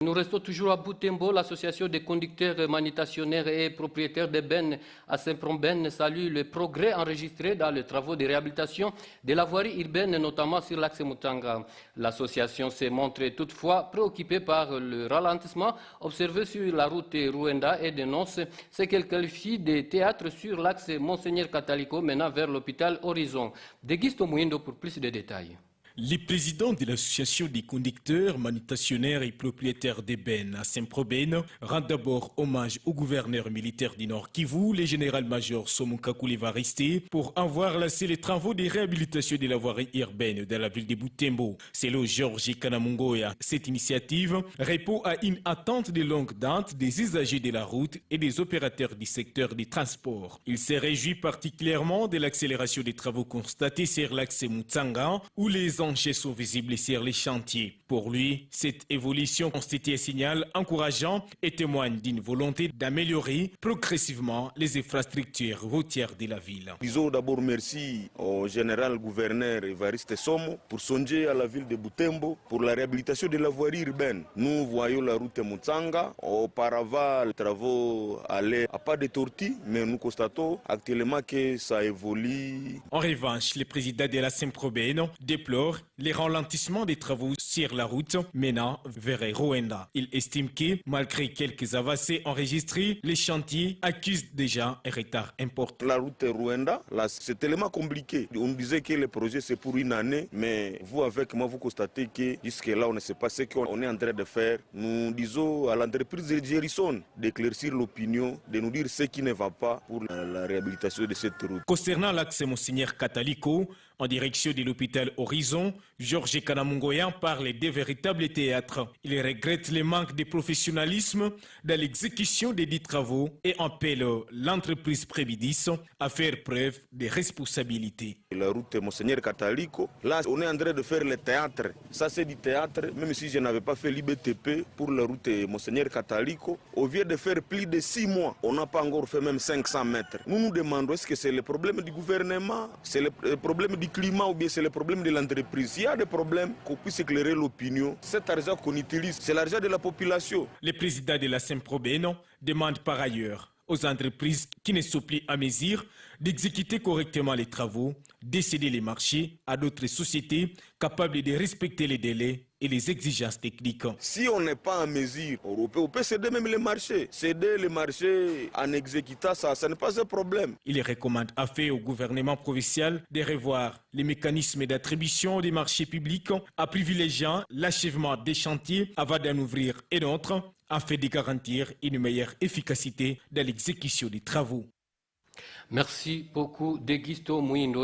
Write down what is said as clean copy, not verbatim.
Nous restons toujours à Butembo. L'association des conducteurs manutentionnaires et propriétaires de bennes à Saint-Promben salue le progrès enregistré dans les travaux de réhabilitation de la voirie urbaine, notamment sur l'axe Mutanga. L'association s'est montrée toutefois préoccupée par le ralentissement observé sur la route Ruenda et dénonce ce qu'elle qualifie de théâtre sur l'axe Monseigneur Catalico menant vers l'hôpital Horizon. Deguisto Mouindo pour plus de détails. Les présidents de l'association des conducteurs, manutentionnaires et propriétaires d'ébène à Saint-Promben rendent d'abord hommage au gouverneur militaire du Nord Kivu, le général-major Somukaku Levariste, pour avoir lancé les travaux de réhabilitation de la voirie urbaine dans la ville de Butembo. Selon Georges Kanamungoya, cette initiative répond à une attente de longue date des usagers de la route et des opérateurs du secteur des transports. Il se réjouit particulièrement de l'accélération des travaux constatés sur l'axe Mutsanga, où les enchères sont visibles sur les chantiers. Pour lui, cette évolution constitue un signal encourageant et témoigne d'une volonté d'améliorer progressivement les infrastructures routières de la ville. Disons d'abord merci au général gouverneur Evariste Somo pour songer à la ville de Butembo pour la réhabilitation de la voirie urbaine. Nous voyons la route Mutsanga. Auparavant, les travaux allaient à pas de tortue, mais nous constatons actuellement que ça évolue. En revanche, le président de la Saint-Promben déplore les ralentissements des travaux sur la route menant vers Ruenda. Il estime que, malgré quelques avancées enregistrées, les chantiers accusent déjà un retard important. La route Ruenda, là, c'est tellement compliqué. On disait que le projet c'est pour une année, mais vous avec moi, vous constatez que jusque-là, on ne sait pas ce qu'on est en train de faire. Nous disons à l'entreprise de Gerson d'éclaircir l'opinion, de nous dire ce qui ne va pas pour la réhabilitation de cette route. Concernant l'axe Monseigneur Catalico, en direction de l'hôpital Horizon, Georges Kanamungoyan parle de véritables théâtres. Il regrette le manque de professionnalisme dans l'exécution des dits travaux et appelle l'entreprise Prévidis à faire preuve de responsabilité. La route Monseigneur Catalico, là on est en train de faire le théâtre. Ça c'est du théâtre, même si je n'avais pas fait l'IBTP pour la route Monseigneur Catalico. Au lieu de faire plus de 6 mois, on n'a pas encore fait même 500 mètres. Nous nous demandons est-ce que c'est le problème du gouvernement, c'est le problème du climat ou bien c'est le problème de l'entreprise. Il y a des problèmes qu'on puisse éclairer l'opinion. Cet argent qu'on utilise, c'est l'argent de la population. Le président de la Saint-Promben demande par ailleurs aux entreprises qui ne sont plus à mesure d'exécuter correctement les travaux, de céder les marchés à d'autres sociétés capables de respecter les délais et les exigences techniques. Si on n'est pas en mesure, on peut céder même les marchés. Céder les marchés en exécutant ça n'est pas un problème. Il recommande à faire au gouvernement provincial de revoir les mécanismes d'attribution des marchés publics en privilégiant l'achèvement des chantiers avant d'en ouvrir et d'autres, afin de garantir une meilleure efficacité dans l'exécution des travaux. Merci beaucoup, Deguisto Mouindo.